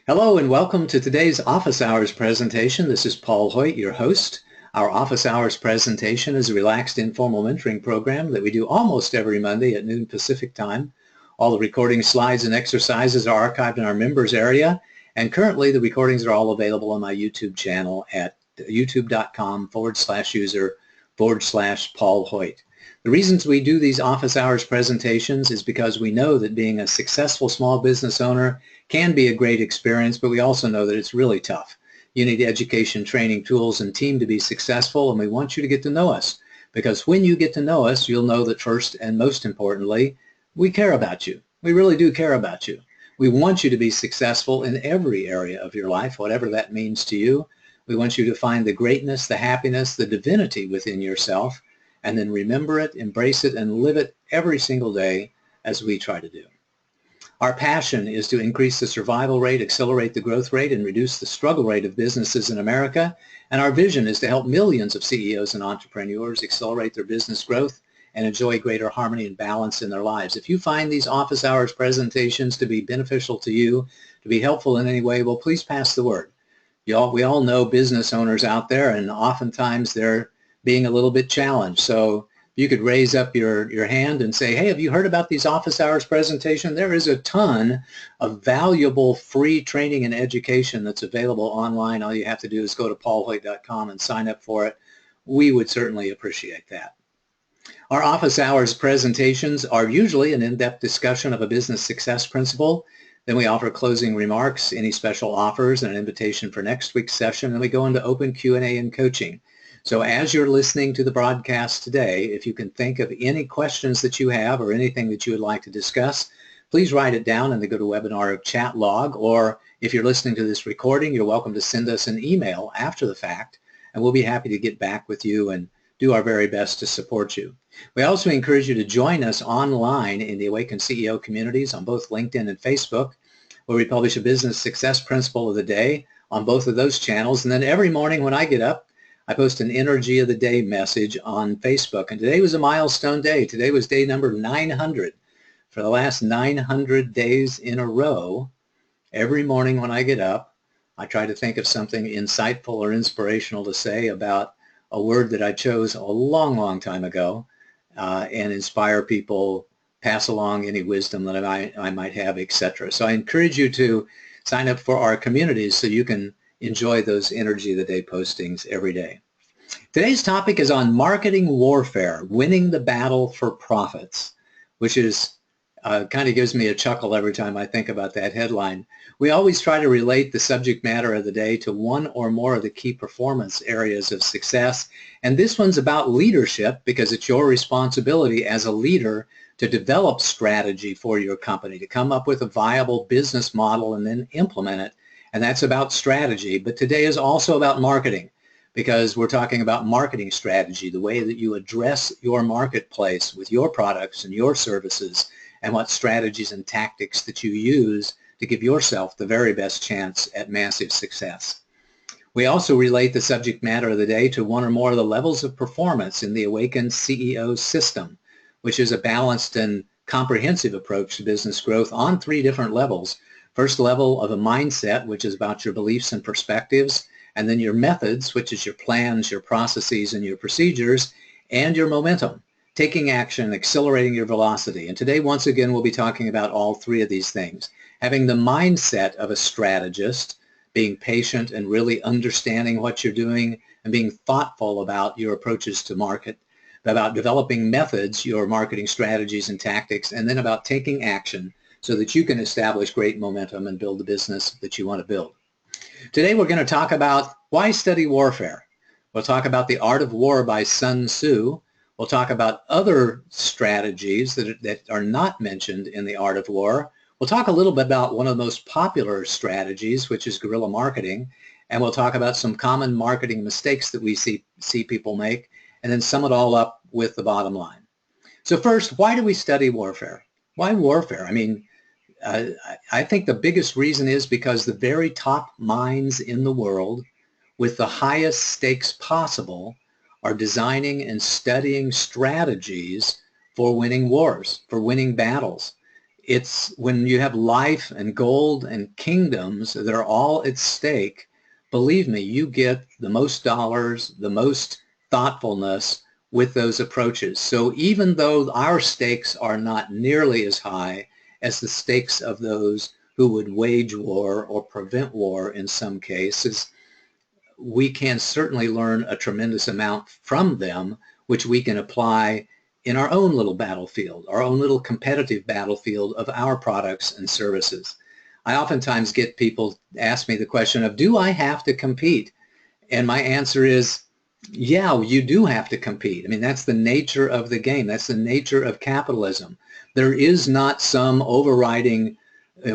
Hello and welcome to today's Office Hours presentation. This is Paul Hoyt, your host. Our Office Hours presentation is a relaxed informal mentoring program that we do almost every Monday at noon Pacific time. All the recording slides and exercises are archived in our members area, and currently the recordings are all available on my YouTube channel at youtube.com/user/Paul Hoyt. The reasons we do these office hours presentations is because we know that being a successful small business owner can be a great experience, but we also know that it's really tough. You need education, training, tools, and team to be successful, and we want you to get to know us, because when you get to know us, you'll know that first and most importantly, we care about you. We really do care about you. We want you to be successful in every area of your life, whatever that means to you. We want you to find the greatness, the happiness, the divinity within yourself, and then remember it, embrace it, and live it every single day as we try to do. Our passion is to increase the survival rate, accelerate the growth rate, and reduce the struggle rate of businesses in America. And our vision is to help millions of CEOs and entrepreneurs accelerate their business growth and enjoy greater harmony and balance in their lives. If you find these office hours presentations to be beneficial to you, to be helpful in any way, well, please pass the word. We all know business owners out there, and oftentimes they're being a little bit challenged. So you could raise up your hand and say, hey, have you heard about these office hours presentation? There is a ton of valuable free training and education that's available online. All you have to do is go to paulhoyt.com and sign up for it. We would certainly appreciate that. Our office hours presentations are usually an in-depth discussion of a business success principle. Then we offer closing remarks, any special offers, and an invitation for next week's session. And we go into open Q&A and coaching. So as you're listening to the broadcast today, if you can think of any questions that you have or anything that you would like to discuss, please write it down in the GoToWebinar chat log, or if you're listening to this recording, you're welcome to send us an email after the fact, and we'll be happy to get back with you and do our very best to support you. We also encourage you to join us online in the Awakened CEO communities on both LinkedIn and Facebook, where we publish a business success principle of the day on both of those channels. And then every morning when I get up, I post an Energy of the Day message on Facebook. And today was a milestone day. Today was day number 900. For the last 900 days in a row, every morning when I get up, I try to think of something insightful or inspirational to say about a word that I chose a long, long time ago, and inspire people, pass along any wisdom that I might have, etc. So I encourage you to sign up for our communities so you can enjoy those Energy of the Day postings every day. Today's topic is on marketing warfare, winning the battle for profits, which is kind of gives me a chuckle every time I think about that headline. We always try to relate the subject matter of the day to one or more of the key performance areas of success. And this one's about leadership, because it's your responsibility as a leader to develop strategy for your company, to come up with a viable business model and then implement it. And that's about strategy. But today is also about marketing, because we're talking about marketing strategy, the way that you address your marketplace with your products and your services, and what strategies and tactics that you use to give yourself the very best chance at massive success. We also relate the subject matter of the day to one or more of the levels of performance in the Awakened CEO system, which is a balanced and comprehensive approach to business growth on 3 different levels. First level of a mindset, which is about your beliefs and perspectives, and then your methods, which is your plans, your processes, and your procedures, and your momentum, taking action, accelerating your velocity. And today, once again, we'll be talking about all 3 of these things. Having the mindset of a strategist, being patient and really understanding what you're doing, and being thoughtful about your approaches to market, about developing methods, your marketing strategies and tactics, and then about taking action so that you can establish great momentum and build the business that you want to build. Today we're going to talk about why study warfare. We'll talk about The Art of War by Sun Tzu. We'll talk about other strategies that are not mentioned in The Art of War. We'll talk a little bit about one of the most popular strategies, which is guerrilla marketing. And we'll talk about some common marketing mistakes that we see people make, and then sum it all up with the bottom line. So first, why do we study warfare? Why warfare? I mean, I think the biggest reason is because the very top minds in the world with the highest stakes possible are designing and studying strategies for winning wars, for winning battles. It's when you have life and gold and kingdoms that are all at stake, believe me, you get the most dollars, the most thoughtfulness with those approaches. So even though our stakes are not nearly as high as the stakes of those who would wage war or prevent war in some cases, we can certainly learn a tremendous amount from them, which we can apply in our own little battlefield, our own little competitive battlefield of our products and services. I oftentimes get people ask me the question of, do I have to compete? And my answer is, yeah, you do have to compete. I mean, that's the nature of the game. That's the nature of capitalism. There is not some overriding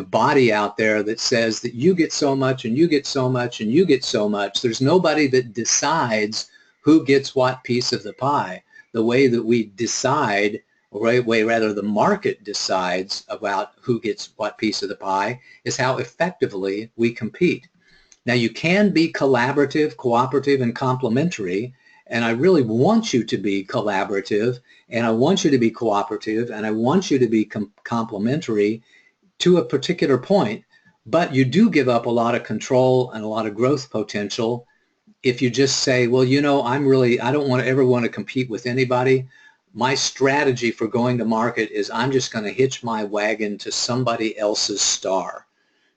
body out there that says that you get so much and you get so much and you get so much. There's nobody that decides who gets what piece of the pie. The way that we decide, or rather the market decides about who gets what piece of the pie, is how effectively we compete. Now, you can be collaborative, cooperative, and complementary, and I really want you to be collaborative, and I want you to be cooperative, and I want you to be complementary to a particular point, but you do give up a lot of control and a lot of growth potential if you just say, well, you know, I don't ever want to compete with anybody. My strategy for going to market is I'm just going to hitch my wagon to somebody else's star.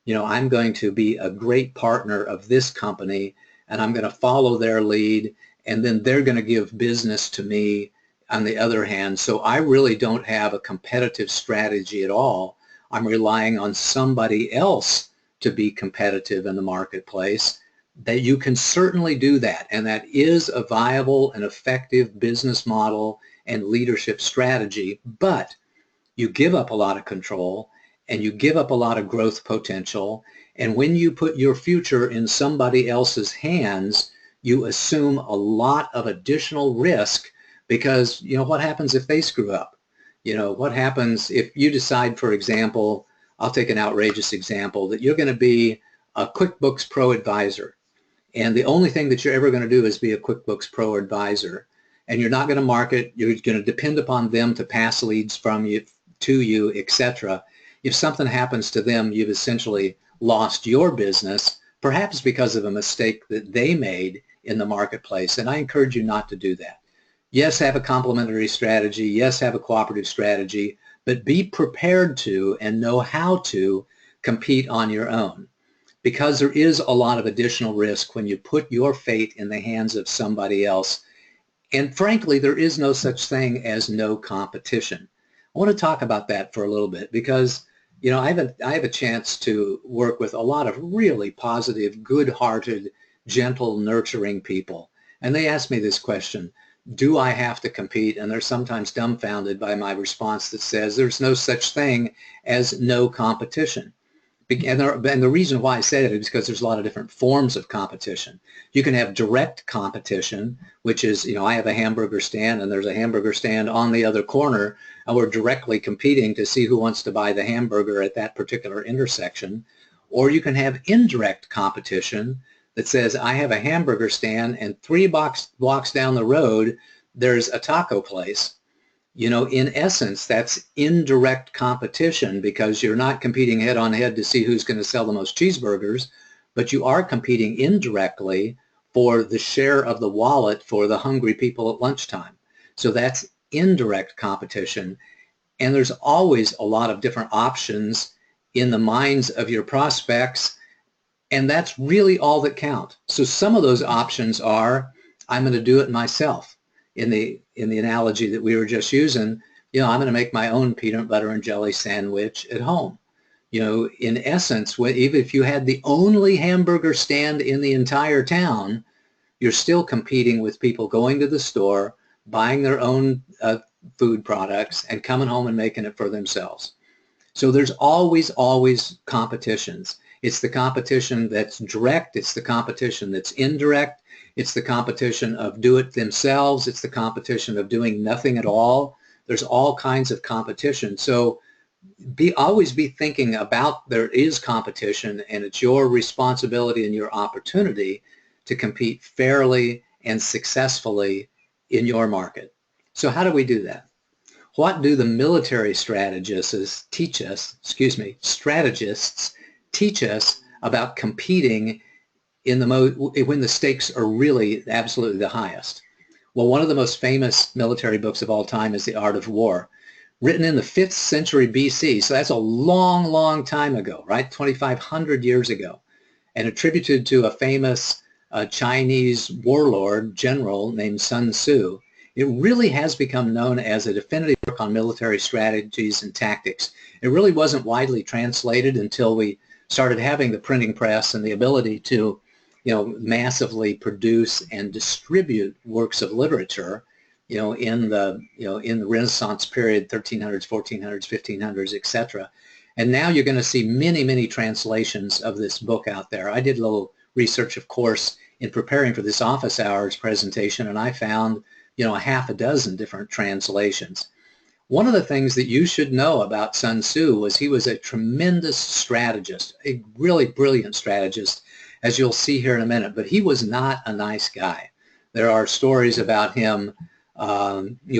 You know, I'm going to be a great partner of this company, and I'm going to follow their lead, and then they're going to give business to me on the other hand. So I really don't have a competitive strategy at all. I'm relying on somebody else to be competitive in the marketplace. That you can certainly do that, and that is a viable and effective business model and leadership strategy, but you give up a lot of control and you give up a lot of growth potential, and when you put your future in somebody else's hands, you assume a lot of additional risk because, you know, what happens if they screw up? You know, what happens if you decide, for example, I'll take an outrageous example, that you're going to be a QuickBooks Pro advisor, and the only thing that you're ever going to do is be a QuickBooks Pro advisor, and you're not going to market, you're going to depend upon them to pass leads from you to you, etc. If something happens to them, you've essentially lost your business, perhaps because of a mistake that they made in the marketplace, and I encourage you not to do that. Yes, have a complementary strategy. Yes, have a cooperative strategy, but be prepared to and know how to compete on your own, because there is a lot of additional risk when you put your fate in the hands of somebody else. And frankly, there is no such thing as no competition. I want to talk about that for a little bit because, you know, I have a chance to work with a lot of really positive, good-hearted, gentle, nurturing people. And they ask me this question, do I have to compete? And they're sometimes dumbfounded by my response that says there's no such thing as no competition. And the reason why I say that is because there's a lot of different forms of competition. You can have direct competition, which is, you know, I have a hamburger stand and there's a hamburger stand on the other corner, and we're directly competing to see who wants to buy the hamburger at that particular intersection. Or you can have indirect competition that says, I have a hamburger stand and 3 blocks down the road, there's a taco place. You know, in essence, that's indirect competition because you're not competing head on head to see who's going to sell the most cheeseburgers, but you are competing indirectly for the share of the wallet for the hungry people at lunchtime. So that's indirect competition. And there's always a lot of different options in the minds of your prospects, and that's really all that counts. So some of those options are, I'm going to do it myself. In the analogy that we were just using, you know, I'm going to make my own peanut butter and jelly sandwich at home. You know, in essence, even if you had the only hamburger stand in the entire town, you're still competing with people going to the store, buying their own food products, and coming home and making it for themselves. So there's always competitions. It's the competition that's direct. It's the competition that's indirect. It's the competition of do it themselves. It's the competition of doing nothing at all. There's all kinds of competition. So always be thinking about there is competition, and it's your responsibility and your opportunity to compete fairly and successfully in your market. So how do we do that? What do the military strategists teach us, strategists teach us about competing in when the stakes are really absolutely the highest? Well, one of the most famous military books of all time is The Art of War, written in the 5th century BC. So that's a long, long time ago, right? 2,500 years ago, and attributed to a famous Chinese warlord general named Sun Tzu. It really has become known as a definitive book on military strategies and tactics. It really wasn't widely translated until we started having the printing press and the ability to, massively produce and distribute works of literature, in the Renaissance period, 1300s, 1400s, 1500s, etc. And now you're going to see many, many translations of this book out there. I did a little research, of course, in preparing for this office hours presentation, and I found, a half a dozen different translations. One of the things that you should know about Sun Tzu was he was a tremendous strategist, a really brilliant strategist, as you'll see here in a minute, but he was not a nice guy. There are stories about him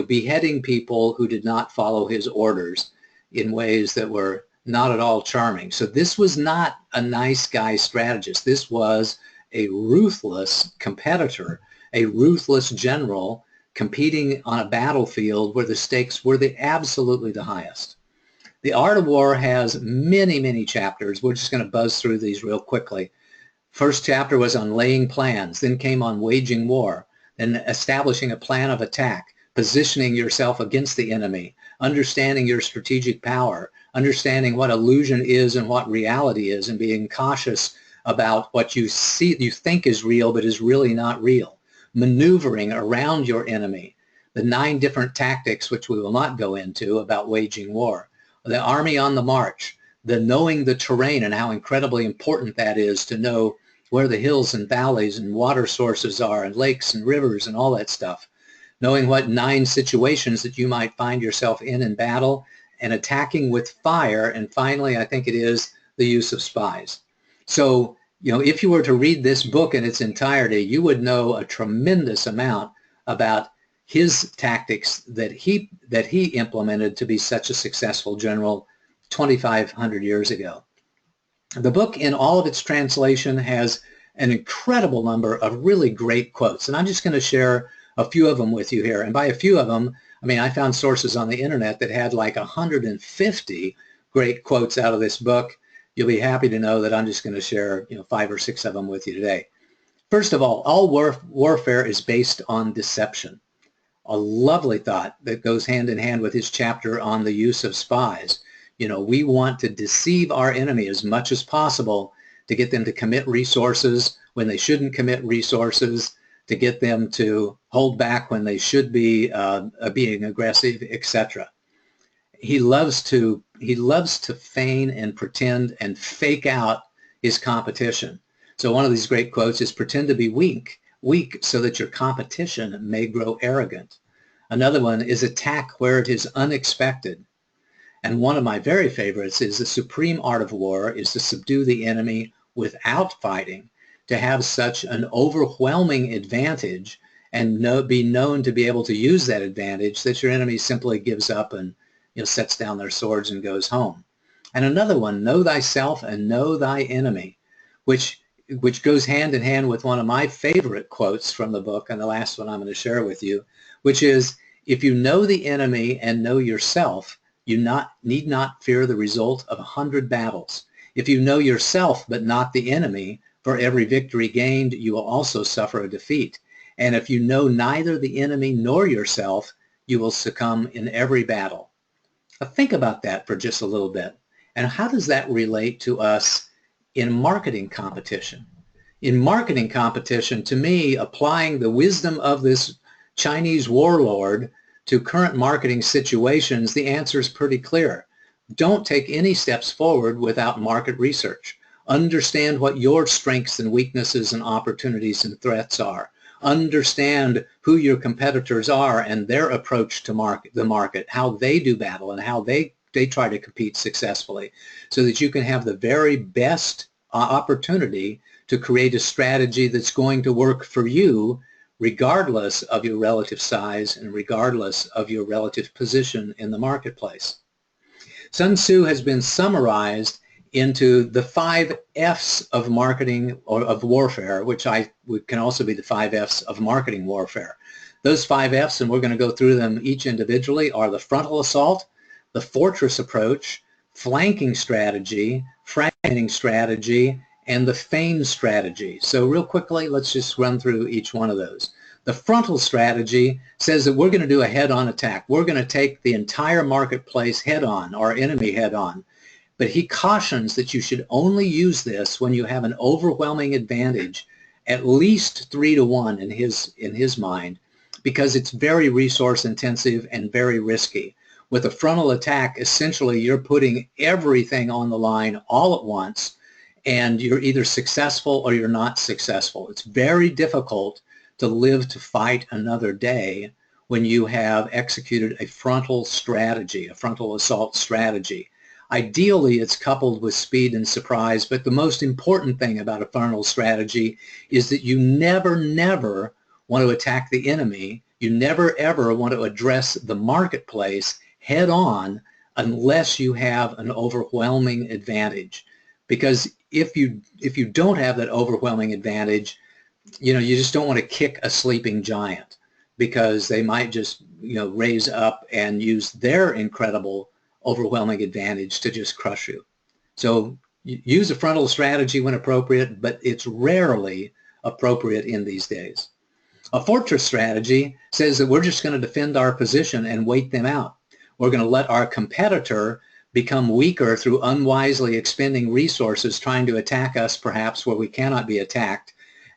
beheading people who did not follow his orders in ways that were not at all charming. So this was not a nice guy strategist. This was a ruthless competitor, a ruthless general competing on a battlefield where the stakes were absolutely the highest. The Art of War has many, many chapters. We're just going to buzz through these real quickly. First chapter was on laying plans, then came on waging war, then establishing a plan of attack, positioning yourself against the enemy, understanding your strategic power, understanding what illusion is and what reality is, and being cautious about what you think is real but is really not real. Maneuvering around your enemy, the 9 different tactics, which we will not go into, about waging war. The army on the march, the knowing the terrain and how incredibly important that is to know where the hills and valleys and water sources are and lakes and rivers and all that stuff. Knowing what 9 situations that you might find yourself in battle, and attacking with fire, and finally, I think it is the use of spies. So, if you were to read this book in its entirety, you would know a tremendous amount about his tactics that he implemented to be such a successful general 2,500 years ago. The book, in all of its translation, has an incredible number of really great quotes, and I'm just going to share a few of them with you here. And by a few of them, I mean I found sources on the internet that had like 150 great quotes out of this book. You'll be happy to know that I'm just going to share 5 or 6 of them with you today. First of all warfare is based on deception. A lovely thought that goes hand in hand with his chapter on the use of spies. We want to deceive our enemy as much as possible to get them to commit resources when they shouldn't commit resources, to get them to hold back when they should be being aggressive, etc. He loves to feign and pretend and fake out his competition. So one of these great quotes is, pretend to be weak so that your competition may grow arrogant. Another one is, attack where it is unexpected. And one of my very favorites is, the supreme art of war is to subdue the enemy without fighting, to have such an overwhelming advantage and be known to be able to use that advantage that your enemy simply gives up and sets down their swords and goes home. And another one, know thyself and know thy enemy, which goes hand in hand with one of my favorite quotes from the book, and the last one I'm going to share with you, which is, if you know the enemy and know yourself, you need not fear the result of 100 battles. If you know yourself but not the enemy, for every victory gained, you will also suffer a defeat. And if you know neither the enemy nor yourself, you will succumb in every battle. Now think about that for just a little bit. And how does that relate to us in marketing competition? In marketing competition, to me, applying the wisdom of this Chinese warlord to current marketing situations, the answer is pretty clear. Don't take any steps forward without market research. Understand what your strengths and weaknesses and opportunities and threats are. Understand who your competitors are and their approach to the market, how they do battle and how they try to compete successfully, so that you can have the very best opportunity to create a strategy that's going to work for you regardless of your relative size and regardless of your relative position in the marketplace. Sun Tzu has been summarized into the 5 F's of marketing or of warfare, which can also be the 5 F's of marketing warfare. Those 5 F's, and we're going to go through them each individually, are the frontal assault, the fortress approach, flanking strategy, fragmenting strategy, and the feign strategy. So real quickly, let's just run through each one of those. The frontal strategy says that we're going to do a head-on attack. We're going to take the entire marketplace head-on, our enemy head-on. But he cautions that you should only use this when you have an overwhelming advantage, at least 3-to-1 in his mind, because it's very resource intensive and very risky. With a frontal attack, essentially you're putting everything on the line all at once, and you're either successful or you're not successful. It's very difficult to live to fight another day when you have executed a frontal strategy, a frontal assault strategy. Ideally, it's coupled with speed and surprise, but the most important thing about a frontal strategy is that you never want to attack the enemy. You never, ever want to address the marketplace head on unless you have an overwhelming advantage. Because if you don't have that overwhelming advantage, you just don't want to kick a sleeping giant, because they might just raise up and use their incredible overwhelming advantage to just crush you. So use a frontal strategy when appropriate, but it's rarely appropriate in these days. A fortress strategy says that we're just going to defend our position and wait them out. We're going to let our competitor become weaker through unwisely expending resources trying to attack us perhaps where we cannot be attacked,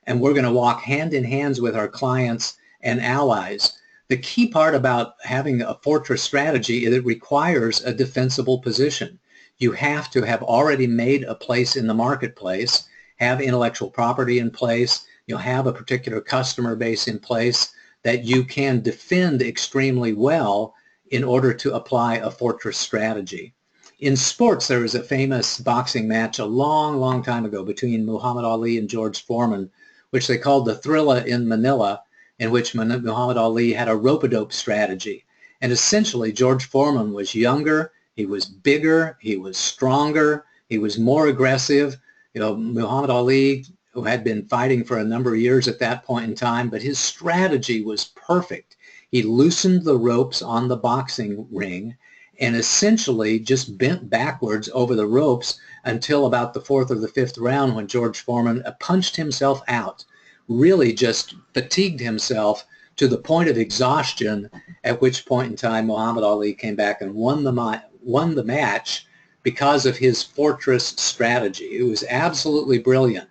and we're going to walk hand in hand with our clients and allies. The key part about having a fortress strategy is it requires a defensible position. You have to have already made a place in the marketplace, have intellectual property in place, have a particular customer base in place that you can defend extremely well in order to apply a fortress strategy. In sports, there was a famous boxing match a long time ago between Muhammad Ali and George Foreman, which they called the Thrilla in Manila, in which Muhammad Ali had a rope-a-dope strategy. And essentially, George Foreman was younger, he was bigger, he was stronger, he was more aggressive. Muhammad Ali, who had been fighting for a number of years at that point in time, but his strategy was perfect. He loosened the ropes on the boxing ring and essentially just bent backwards over the ropes until about the 4th or the 5th round, when George Foreman punched himself out, really just fatigued himself to the point of exhaustion, at which point in time Muhammad Ali came back and won the match because of his fortress strategy. It was absolutely brilliant.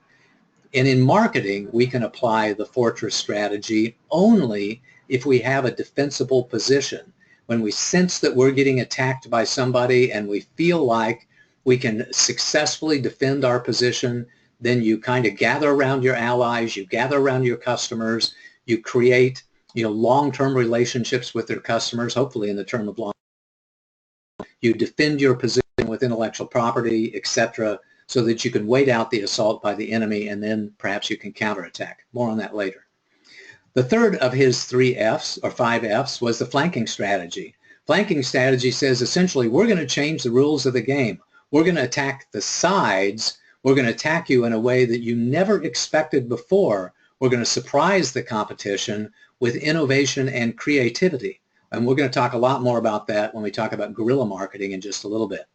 And in marketing, we can apply the fortress strategy only if we have a defensible position. When we sense that we're getting attacked by somebody and we feel like we can successfully defend our position, then you kind of gather around your allies, you gather around your customers, you create long-term relationships with their customers, hopefully in the term of long. You defend your position with intellectual property, etc., so that you can wait out the assault by the enemy, and then perhaps you can counterattack. More on that later. The third of his 3 F's, or 5 F's, was the flanking strategy. Flanking strategy says essentially we're going to change the rules of the game. We're going to attack the sides. We're going to attack you in a way that you never expected before. We're going to surprise the competition with innovation and creativity. And we're going to talk a lot more about that when we talk about guerrilla marketing in just a little bit.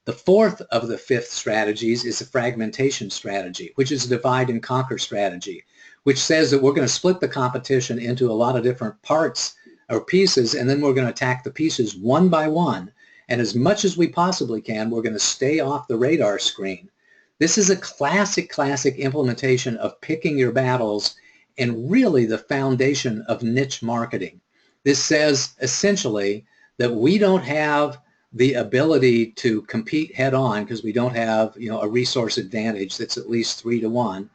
The fourth of the 5th strategies is the fragmentation strategy, which is a divide and conquer strategy, which says that we're going to split the competition into a lot of different parts or pieces, and then we're going to attack the pieces one by one. And as much as we possibly can, we're going to stay off the radar screen. This is a classic implementation of picking your battles and really the foundation of niche marketing. This says essentially that we don't have the ability to compete head-on because we don't have a resource advantage that's at least 3-to-1,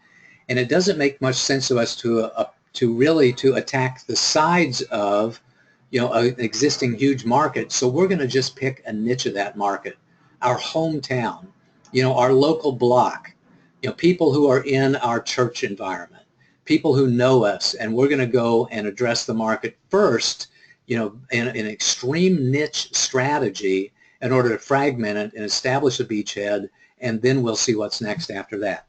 and it doesn't make much sense to us to really attack the sides of an existing huge market. So we're going to just pick a niche of that market, our hometown, our local block, people who are in our church environment, people who know us, and we're going to go and address the market first, in an extreme niche strategy in order to fragment it and establish a beachhead, and then we'll see what's next after that.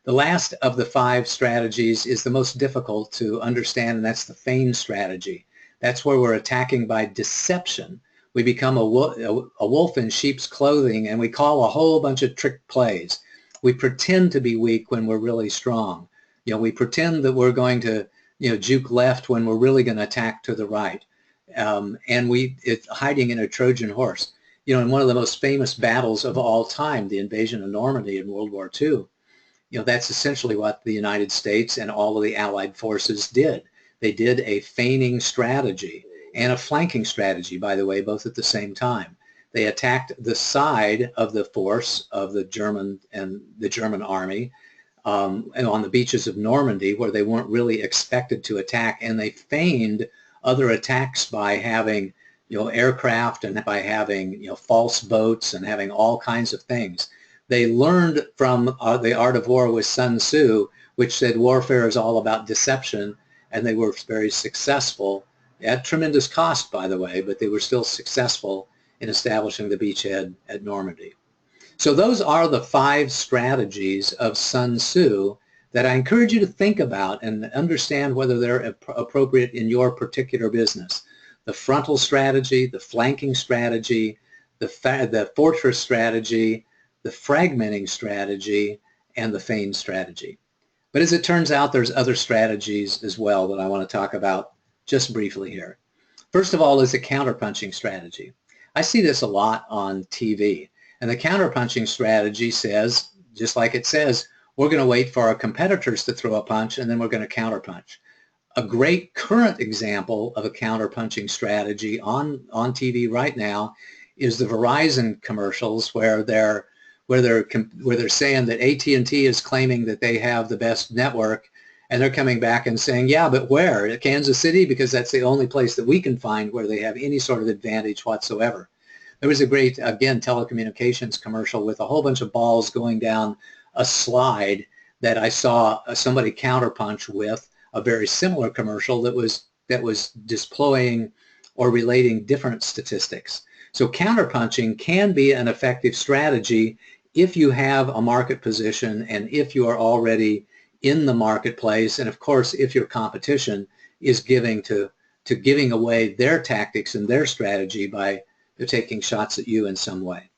The last of the 5 strategies is the most difficult to understand, and that's the feign strategy. That's where we're attacking by deception. We become a wolf in sheep's clothing, and we call a whole bunch of trick plays. We pretend to be weak when we're really strong. We pretend that we're going to, juke left when we're really going to attack to the right. And it's hiding in a Trojan horse. In one of the most famous battles of all time, the invasion of Normandy in World War II, that's essentially what the United States and all of the Allied forces did. They did a feigning strategy and a flanking strategy, by the way, both at the same time. They attacked the side of the force of the German army and on the beaches of Normandy, where they weren't really expected to attack, and they feigned other attacks by having aircraft and by having false boats and having all kinds of things. They learned from The Art of War with Sun Tzu, which said warfare is all about deception, and they were very successful at tremendous cost, by the way, but they were still successful in establishing the beachhead at Normandy. So those are the 5 strategies of Sun Tzu that I encourage you to think about and understand whether they're appropriate in your particular business. The frontal strategy, the flanking strategy, the fortress strategy, the fragmenting strategy, and the feign strategy. But as it turns out, there's other strategies as well that I want to talk about just briefly here. First of all is the counterpunching strategy. I see this a lot on TV. And the counterpunching strategy says, just like it says, we're going to wait for our competitors to throw a punch, and then we're going to counterpunch. A great current example of a counterpunching strategy on TV right now is the Verizon commercials where they're saying that AT&T is claiming that they have the best network, and they're coming back and saying, yeah, but where? At Kansas City? Because that's the only place that we can find where they have any sort of advantage whatsoever. There was a great, again, telecommunications commercial with a whole bunch of balls going down a slide that I saw somebody counterpunch with a very similar commercial that was displaying or relating different statistics. So counterpunching can be an effective strategy if you have a market position and if you are already in the marketplace, and of course if your competition is giving away their tactics and their strategy by taking shots at you in some way.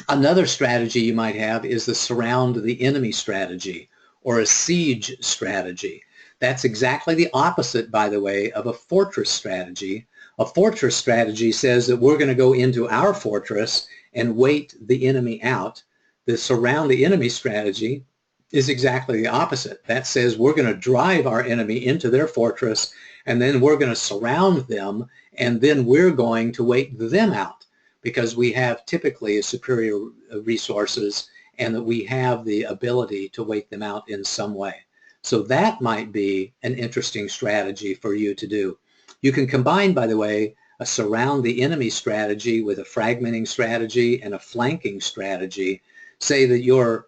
Another strategy you might have is the surround the enemy strategy or a siege strategy. That's exactly the opposite, by the way, of a fortress strategy. A fortress strategy says that we're going to go into our fortress and wait the enemy out. The surround the enemy strategy is exactly the opposite. That says we're going to drive our enemy into their fortress, and then we're going to surround them, and then we're going to wait them out because we have typically superior resources and that we have the ability to wait them out in some way. So that might be an interesting strategy for you to do. You can combine, by the way, a surround the enemy strategy with a fragmenting strategy and a flanking strategy. Say that your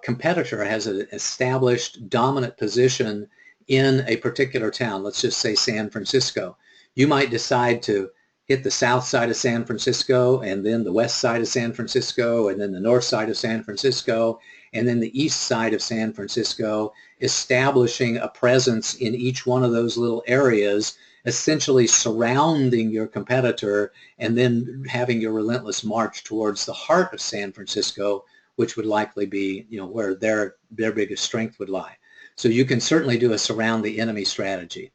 competitor has an established dominant position in a particular town. Let's just say San Francisco. You might decide to hit the south side of San Francisco, and then the west side of San Francisco, and then the north side of San Francisco, and then the east side of San Francisco, establishing a presence in each one of those little areas, essentially surrounding your competitor, and then having your relentless march towards the heart of San Francisco, which would likely be, where their biggest strength would lie. So you can certainly do a surround the enemy strategy.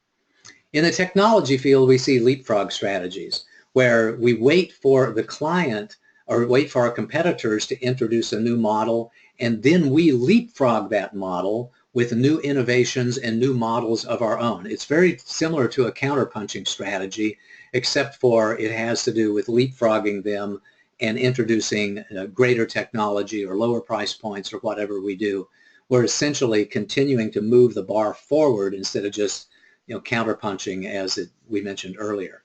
In the technology field, we see leapfrog strategies where we wait for the client or wait for our competitors to introduce a new model, and then we leapfrog that model with new innovations and new models of our own. It's very similar to a counterpunching strategy, except for it has to do with leapfrogging them and introducing greater technology or lower price points or whatever we do. We're essentially continuing to move the bar forward instead of just counterpunching, as we mentioned earlier.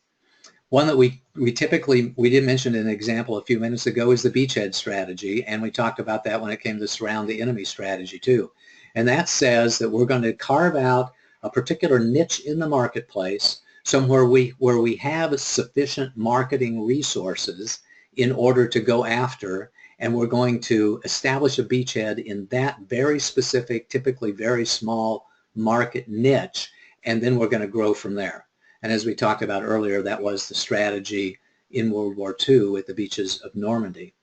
One that we did mention an example a few minutes ago is the beachhead strategy, and we talked about that when it came to surround the enemy strategy too. And that says that we're going to carve out a particular niche in the marketplace, somewhere where we have sufficient marketing resources in order to go after, and we're going to establish a beachhead in that very specific, typically very small market niche, and then we're going to grow from there. And as we talked about earlier, that was the strategy in World War II at the beaches of Normandy.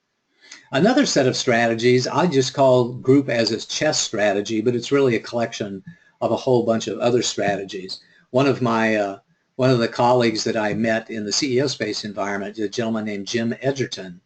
Another set of strategies I just call group as a chess strategy, but it's really a collection of a whole bunch of other strategies. One of the colleagues that I met in the CEO space environment, a gentleman named Jim Edgerton,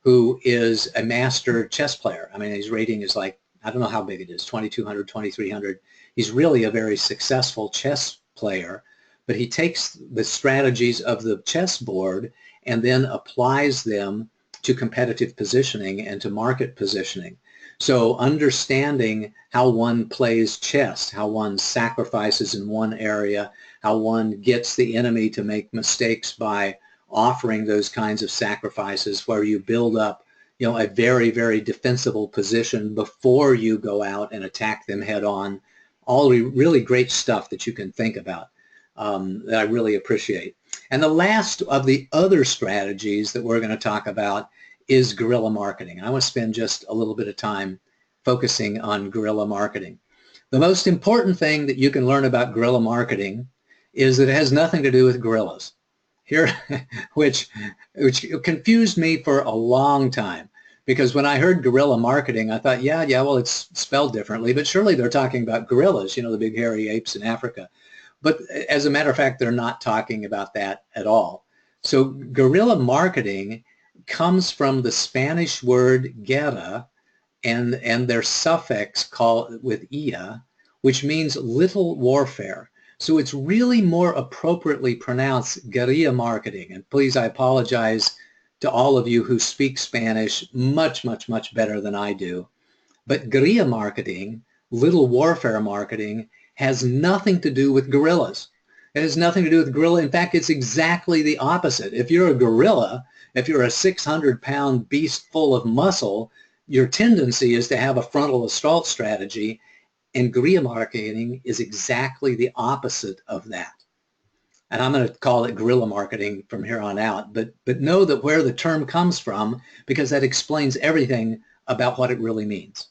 who is a master chess player. I mean, his rating is like, I don't know how big it is, 2,200, 2,300. He's really a very successful chess player, but he takes the strategies of the chessboard and then applies them to competitive positioning and to market positioning. So understanding how one plays chess, how one sacrifices in one area, how one gets the enemy to make mistakes by offering those kinds of sacrifices, where you build up, a very, very defensible position before you go out and attack them head on. All really great stuff that you can think about that I really appreciate. And the last of the other strategies that we're going to talk about is guerrilla marketing. I want to spend just a little bit of time focusing on guerrilla marketing. The most important thing that you can learn about guerrilla marketing is that it has nothing to do with gorillas. Here, which confused me for a long time, because when I heard guerrilla marketing, I thought, yeah, well, it's spelled differently, but surely they're talking about gorillas, the big hairy apes in Africa. But as a matter of fact, they're not talking about that at all. So guerrilla marketing comes from the Spanish word guerra and their suffix called with ia, which means little warfare. So it's really more appropriately pronounced guerrilla marketing. And please, I apologize to all of you who speak Spanish much, much, much better than I do. But guerrilla marketing, little warfare marketing, has nothing to do with guerrillas. It has nothing to do with guerrilla. In fact, it's exactly the opposite. If you're a gorilla, if you're a 600-pound beast full of muscle, your tendency is to have a frontal assault strategy, and guerrilla marketing is exactly the opposite of that. And I'm going to call it guerrilla marketing from here on out, but know that where the term comes from, because that explains everything about what it really means.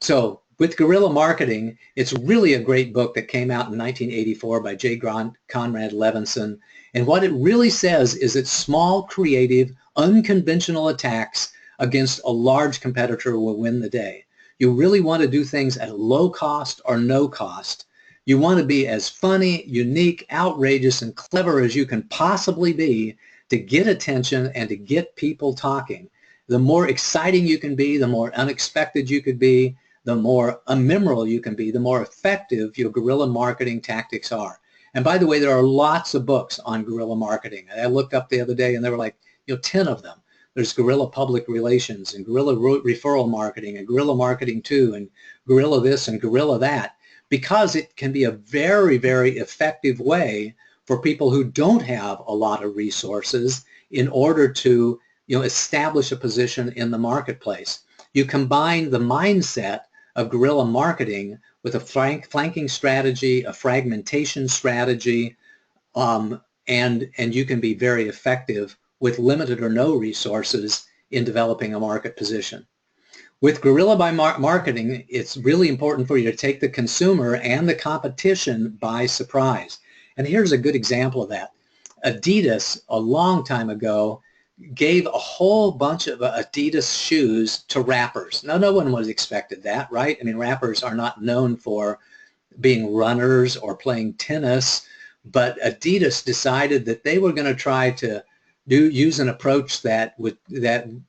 So with guerrilla marketing, it's really a great book that came out in 1984 by J. Conrad Levinson. And what it really says is that small, creative, unconventional attacks against a large competitor will win the day. You really want to do things at low cost or no cost. You want to be as funny, unique, outrageous, and clever as you can possibly be to get attention and to get people talking. The more exciting you can be, the more unexpected you could be, the more unmemorable you can be, the more effective your guerrilla marketing tactics are. And by the way, there are lots of books on guerrilla marketing. I looked up the other day and there were like 10 of them. There's guerrilla public relations and guerrilla referral marketing and guerrilla marketing 2 and guerrilla this and guerrilla that, because it can be a very, very effective way for people who don't have a lot of resources in order to establish a position in the marketplace. You combine the mindset of guerrilla marketing with a flanking strategy, a fragmentation strategy, and you can be very effective with limited or no resources in developing a market position. With guerrilla marketing, it's really important for you to take the consumer and the competition by surprise. And here's a good example of that. Adidas, a long time ago, gave a whole bunch of Adidas shoes to rappers. Now, no one was expected that, right? I mean, rappers are not known for being runners or playing tennis, but Adidas decided that they were going to try to use an approach that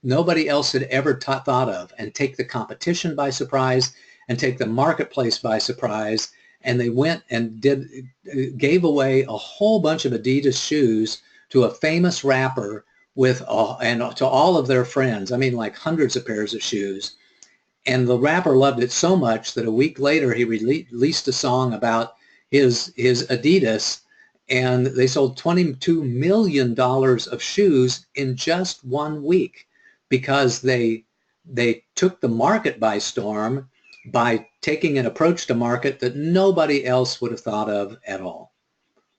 nobody else had ever thought of, and take the competition by surprise and take the marketplace by surprise. And they went and gave away a whole bunch of Adidas shoes to a famous rapper and to all of their friends. I mean, like hundreds of pairs of shoes. And the rapper loved it so much that a week later he released a song about his Adidas, and they sold $22 million of shoes in just 1 week, because they took the market by storm. by taking an approach to market that nobody else would have thought of at all.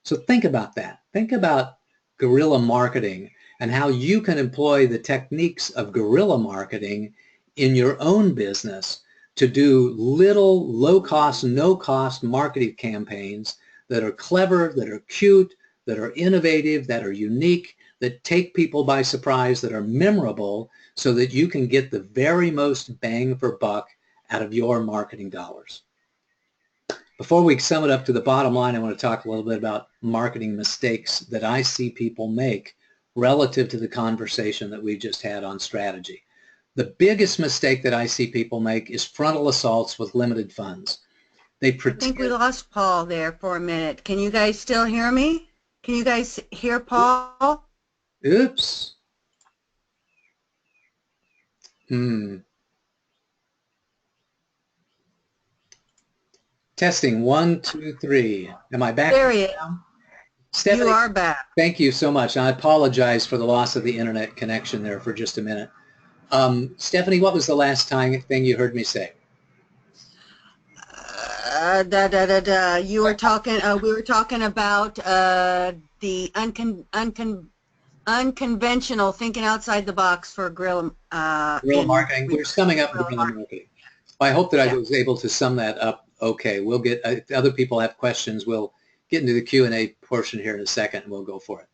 So think about that. Think about guerrilla marketing and how you can employ the techniques of guerrilla marketing in your own business to do little low-cost, no-cost marketing campaigns that are clever, that are cute, that are innovative, that are unique, that take people by surprise, that are memorable, so that you can get the very most bang for buck out of your marketing dollars. Before we sum it up to the bottom line, I want to talk a little bit about marketing mistakes that I see people make relative to the conversation that we just had on strategy. The biggest mistake that I see people make is frontal assaults with limited funds. I think we lost Paul there for a minute. Can you guys still hear me? Can you guys hear Paul? Oops. Testing 1, 2, 3. Am I back? There he is. Stephanie, you are back. Thank you so much. I apologize for the loss of the internet connection there for just a minute. Stephanie, what was the last thing you heard me say? You were talking. We were talking about the unconventional thinking outside the box for guerrilla marketing. We're summing up guerrilla marketing. I hope that I was able to sum that up. Okay, we'll get other people have questions. We'll get into the Q&A portion here in a second, and we'll go for it.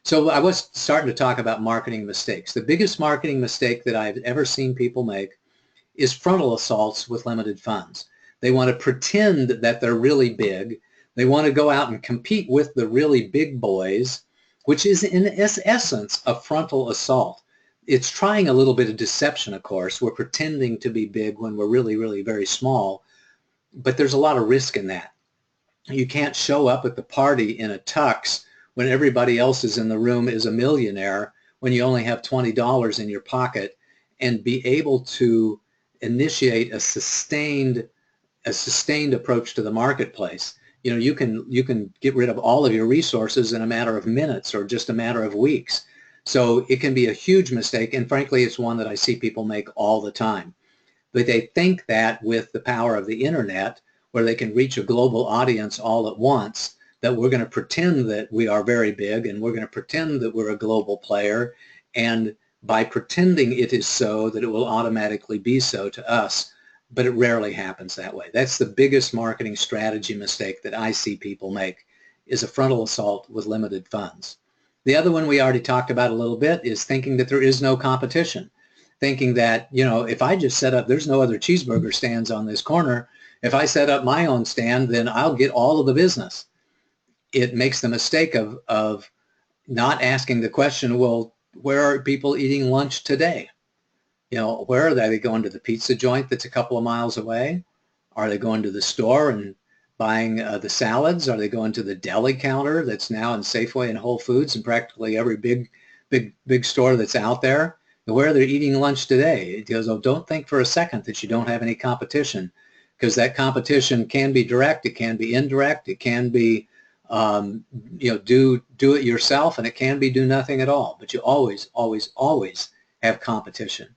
So I was starting to talk about marketing mistakes. The biggest marketing mistake that I've ever seen people make is frontal assaults with limited funds. They want to pretend that they're really big. They want to go out and compete with the really big boys, which is in essence a frontal assault. It's trying a little bit of deception, of course. We're pretending to be big when we're really, really very small, but there's a lot of risk in that. You can't show up at the party in a tux when everybody else is in the room is a millionaire, when you only have $20 in your pocket, and be able to initiate a sustained approach to the marketplace. You know, you can get rid of all of your resources in a matter of minutes or just a matter of weeks. So it can be a huge mistake, and frankly, it's one that I see people make all the time. But they think that with the power of the internet, where they can reach a global audience all at once, that we're going to pretend that we are very big and we're going to pretend that we're a global player, and by pretending it is so, that it will automatically be so to us. But it rarely happens that way. That's the biggest marketing strategy mistake that I see people make, is a frontal assault with limited funds. The other one we already talked about a little bit is thinking that there is no competition. Thinking that, you know, if I just set up, there's no other cheeseburger stands on this corner. If I set up my own stand, then I'll get all of the business. It makes the mistake of not asking the question, well, where are people eating lunch today? You know, where are they? Are they going to the pizza joint that's a couple of miles away? Are they going to the store and buying the salads? Are they going to the deli counter that's now in Safeway and Whole Foods and practically every big store that's out there? And where are they eating lunch today? It goes, oh, don't think for a second that you don't have any competition, because that competition can be direct, it can be indirect, it can be you know, do it yourself, and it can be do nothing at all. But you always, always, always have competition.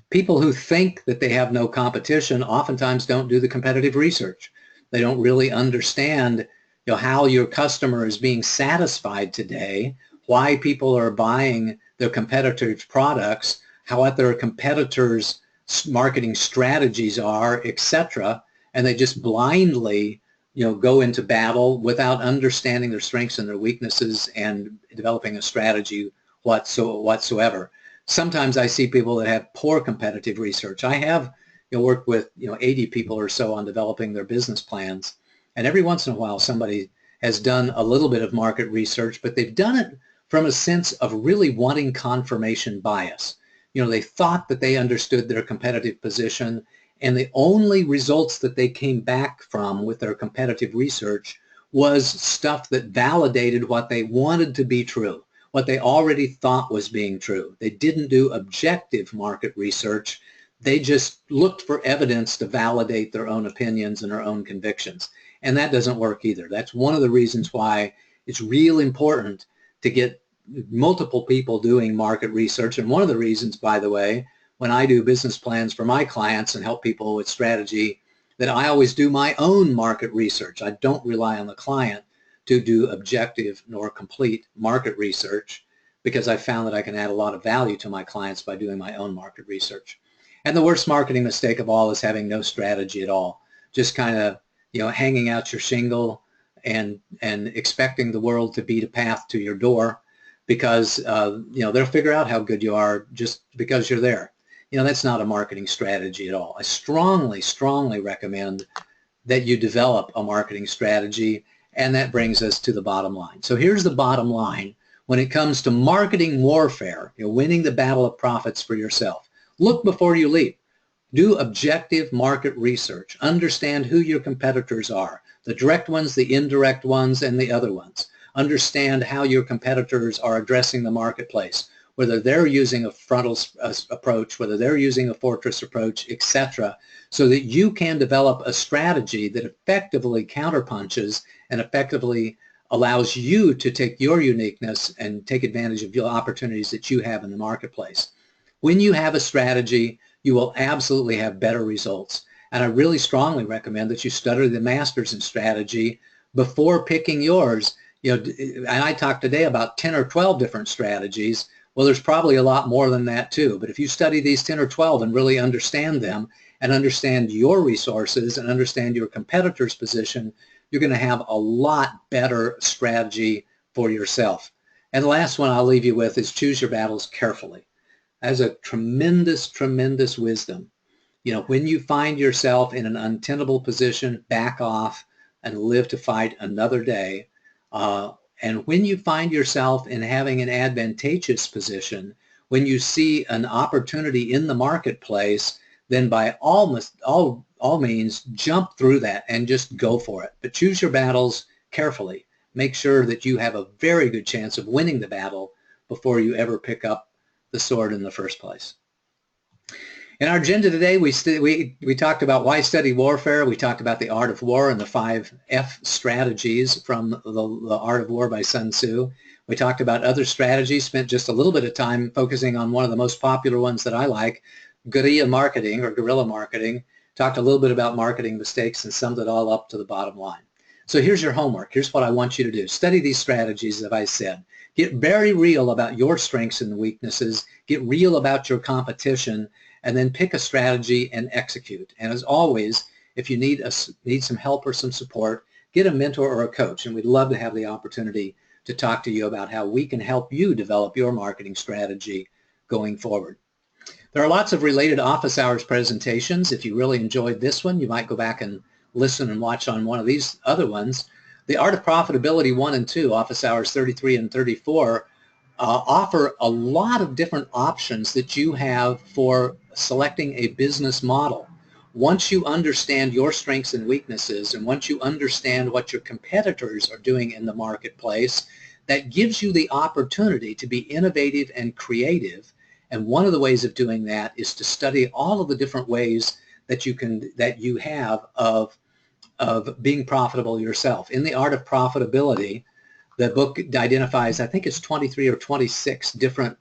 People who think that they have no competition oftentimes don't do the competitive research. They don't really understand, you know, how your customer is being satisfied today, why people are buying their competitors' products, how what their competitors' marketing strategies are, etc. And they just blindly, you know, go into battle without understanding their strengths and their weaknesses and developing a strategy whatsoever. Sometimes I see people that have poor competitive research. I have, you know, worked with, you know, 80 people or so on developing their business plans, and every once in a while somebody has done a little bit of market research, but they've done it from a sense of really wanting confirmation bias. You know, they thought that they understood their competitive position, and the only results that they came back from with their competitive research was stuff that validated what they wanted to be true, what they already thought was being true. They didn't do objective market research. They just looked for evidence to validate their own opinions and their own convictions. And that doesn't work either. That's one of the reasons why it's real important to get multiple people doing market research. And one of the reasons, by the way, when I do business plans for my clients and help people with strategy that I always do my own market research. I don't rely on the client to do objective nor complete market research, because I found that I can add a lot of value to my clients by doing my own market research. And the worst marketing mistake of all is having no strategy at all. Just kind of, hanging out your shingle and expecting the world to beat a path to your door, because, they'll figure out how good you are just because you're there. That's not a marketing strategy at all. I strongly, strongly recommend that you develop a marketing strategy, and that brings us to the bottom line. So here's the bottom line. When it comes to marketing warfare, winning the battle of profits for yourself, look before you leap. Do objective market research. Understand who your competitors are, the direct ones, the indirect ones, and the other ones. Understand how your competitors are addressing the marketplace, whether they're using a frontal approach, whether they're using a fortress approach, etc., so that you can develop a strategy that effectively counterpunches and effectively allows you to take your uniqueness and take advantage of your opportunities that you have in the marketplace. When you have a strategy, you will absolutely have better results. And I really strongly recommend that you study the masters in strategy before picking yours. And I talked today about 10 or 12 different strategies. Well, there's probably a lot more than that too. But if you study these 10 or 12 and really understand them and understand your resources and understand your competitor's position, you're going to have a lot better strategy for yourself. And the last one I'll leave you with is choose your battles carefully. That's a tremendous, tremendous wisdom. When you find yourself in an untenable position, back off and live to fight another day. And when you find yourself in having an advantageous position, when you see an opportunity in the marketplace, then by all means, jump through that and just go for it. But choose your battles carefully. Make sure that you have a very good chance of winning the battle before you ever pick up the sword in the first place. In our agenda today, we talked about why study warfare. We talked about the art of war and the 5 F strategies from the Art of War by Sun Tzu. We talked about other strategies, spent just a little bit of time focusing on one of the most popular ones that I like, Guerilla Marketing or Guerrilla Marketing. Talked a little bit about marketing mistakes and summed it all up to the bottom line. So here's your homework. Here's what I want you to do. Study these strategies, as I said. Get very real about your strengths and weaknesses. Get real about your competition, and then pick a strategy and execute. And as always, if you need some help or some support, get a mentor or a coach. And we'd love to have the opportunity to talk to you about how we can help you develop your marketing strategy going forward. There are lots of related office hours presentations. If you really enjoyed this one, you might go back and listen and watch on one of these other ones. The Art of Profitability 1 and 2, office hours 33 and 34, offer a lot of different options that you have for selecting a business model. Once you understand your strengths and weaknesses, and once you understand what your competitors are doing in the marketplace, that gives you the opportunity to be innovative and creative. And one of the ways of doing that is to study all of the different ways that you have of being profitable yourself. In the Art of Profitability, the book identifies, I think it's 23 or 26 different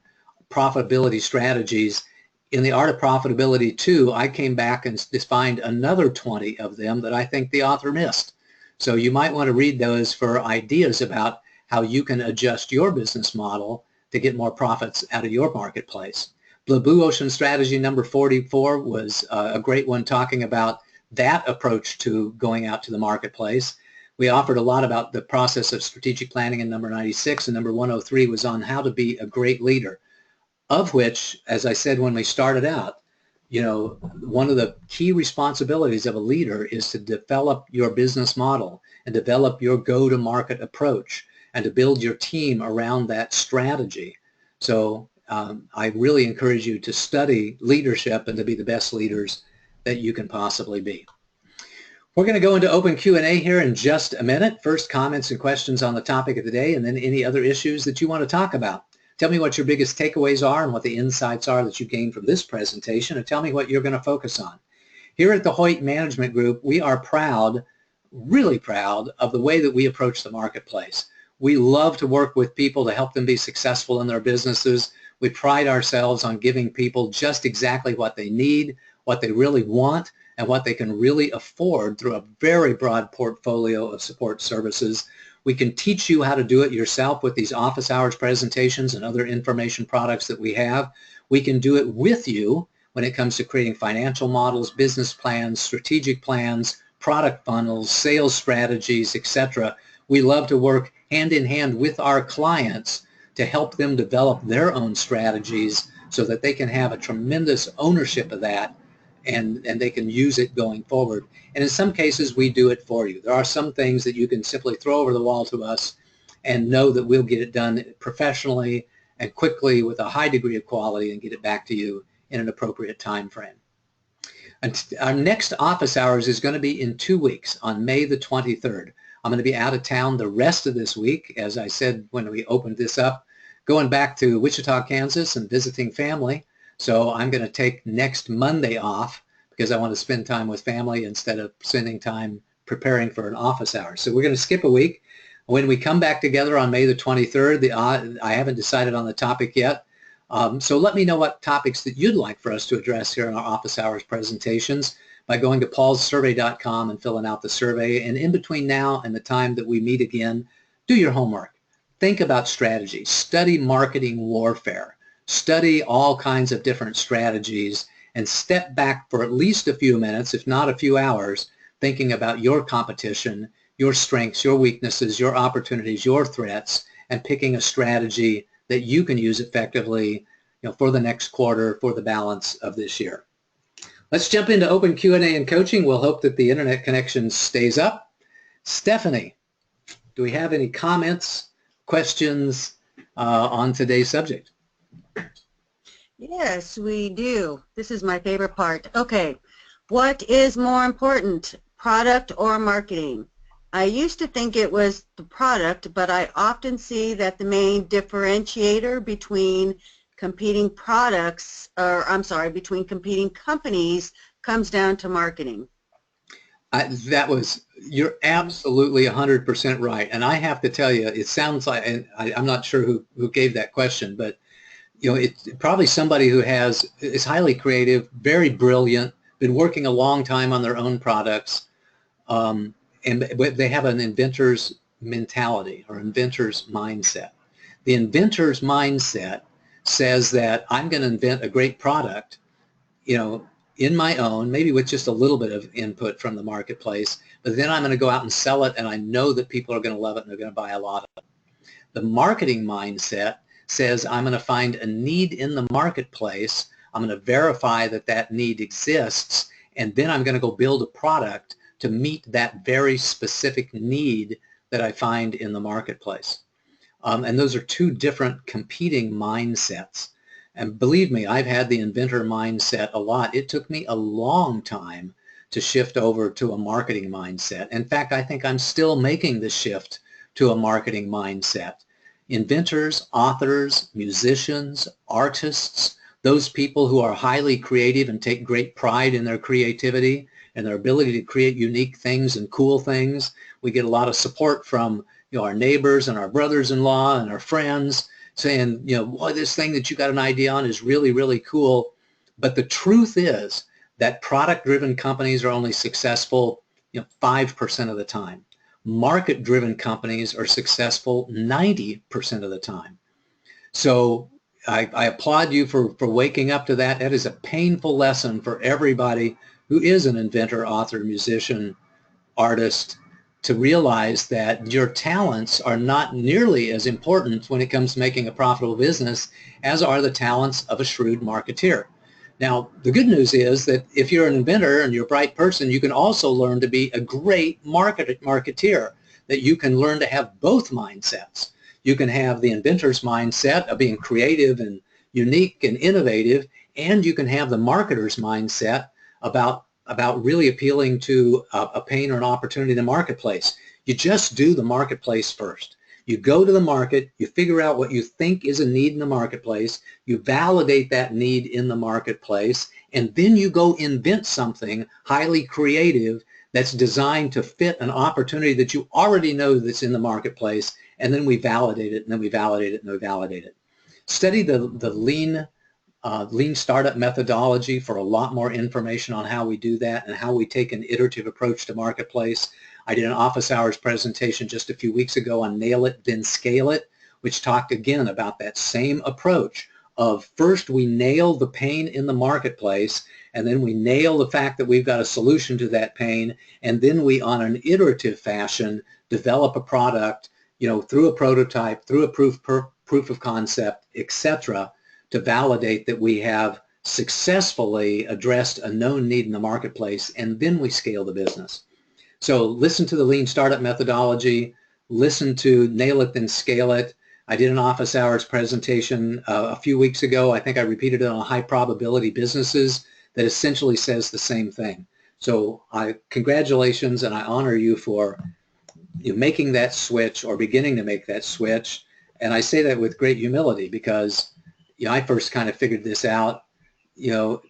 profitability strategies. In the Art of Profitability 2, I came back and defined another 20 of them that I think the author missed. So you might want to read those for ideas about how you can adjust your business model to get more profits out of your marketplace. The Blue Ocean Strategy number 44 was a great one, talking about that approach to going out to the marketplace. We offered a lot about the process of strategic planning in number 96, and number 103 was on how to be a great leader, of which, as I said when we started out, one of the key responsibilities of a leader is to develop your business model and develop your go-to-market approach and to build your team around that strategy. So I really encourage you to study leadership and to be the best leaders that you can possibly be. We're going to go into open Q&A here in just a minute. First, comments and questions on the topic of the day, and then any other issues that you want to talk about. Tell me what your biggest takeaways are and what the insights are that you gained from this presentation, and tell me what you're going to focus on. Here at the Hoyt Management Group, we are proud, really proud, of the way that we approach the marketplace. We love to work with people to help them be successful in their businesses. We pride ourselves on giving people just exactly what they need, what they really want, and what they can really afford through a very broad portfolio of support services. We can teach you how to do it yourself with these office hours presentations and other information products that we have. We can do it with you when it comes to creating financial models, business plans, strategic plans, product funnels, sales strategies, etc. We love to work hand in hand with our clients to help them develop their own strategies so that they can have a tremendous ownership of that and they can use it going forward. And in some cases, we do it for you. There are some things that you can simply throw over the wall to us and know that we'll get it done professionally and quickly with a high degree of quality and get it back to you in an appropriate time frame. And our next office hours is going to be in 2 weeks on May the 23rd. I'm going to be out of town the rest of this week, as I said when we opened this up, going back to Wichita, Kansas and visiting family. So I'm going to take next Monday off because I want to spend time with family instead of spending time preparing for an office hour. So we're going to skip a week. When we come back together on May the 23rd, I haven't decided on the topic yet. So let me know what topics that you'd like for us to address here in our office hours presentations by going to paulsurvey.com and filling out the survey. And in between now and the time that we meet again, do your homework. Think about strategy. Study marketing warfare. Study all kinds of different strategies and step back for at least a few minutes, if not a few hours, thinking about your competition, your strengths, your weaknesses, your opportunities, your threats, and picking a strategy that you can use effectively, for the next quarter, for the balance of this year. Let's jump into open Q&A and coaching. We'll hope that the internet connection stays up. Stephanie, do we have any comments, questions on today's subject? Yes, we do. This is my favorite part. Okay, what is more important, product or marketing? I used to think it was the product, but I often see that the main differentiator between competing products, between competing companies comes down to marketing. You're absolutely 100% right. And I have to tell you, it sounds like, and I'm not sure who gave that question, but it's probably somebody who is highly creative, very brilliant, been working a long time on their own products, and they have an inventor's mentality or inventor's mindset. The inventor's mindset says that I'm going to invent a great product, in my own, maybe with just a little bit of input from the marketplace, but then I'm going to go out and sell it, and I know that people are going to love it and they're going to buy a lot of it. The marketing mindset says I'm going to find a need in the marketplace, I'm going to verify that that need exists, and then I'm going to go build a product to meet that very specific need that I find in the marketplace. And those are two different competing mindsets. And believe me, I've had the inventor mindset a lot. It took me a long time to shift over to a marketing mindset. In fact, I think I'm still making the shift to a marketing mindset. Inventors, authors, musicians, artists, those people who are highly creative and take great pride in their creativity and their ability to create unique things and cool things. We get a lot of support from our neighbors and our brothers-in-law and our friends saying, boy, this thing that you got an idea on is really, really cool. But the truth is that product-driven companies are only successful 5% of the time. Market-driven companies are successful 90% of the time. So I applaud you for waking up to that. That is a painful lesson for everybody who is an inventor, author, musician, artist, to realize that your talents are not nearly as important when it comes to making a profitable business as are the talents of a shrewd marketeer. Now, the good news is that if you're an inventor and you're a bright person, you can also learn to be a great marketeer, that you can learn to have both mindsets. You can have the inventor's mindset of being creative and unique and innovative, and you can have the marketer's mindset about really appealing to a pain or an opportunity in the marketplace. You just do the marketplace first. You go to the market, you figure out what you think is a need in the marketplace, you validate that need in the marketplace, and then you go invent something highly creative that's designed to fit an opportunity that you already know that's in the marketplace, and then we validate it, and then we validate it, and we validate it. Study the lean Lean startup methodology for a lot more information on how we do that and how we take an iterative approach to marketplace. I did an office hours presentation just a few weeks ago on Nail It, Then Scale It, which talked again about that same approach of first we nail the pain in the marketplace, and then we nail the fact that we've got a solution to that pain, and then we, on an iterative fashion, develop a product, through a prototype, through a proof of concept, etc., to validate that we have successfully addressed a known need in the marketplace, and then we scale the business. So listen to the Lean Startup methodology, listen to Nail It, Then Scale It. I did an office hours presentation a few weeks ago. I think I repeated it on high probability businesses that essentially says the same thing. So congratulations, and I honor you for making that switch or beginning to make that switch. And I say that with great humility because I first kind of figured this out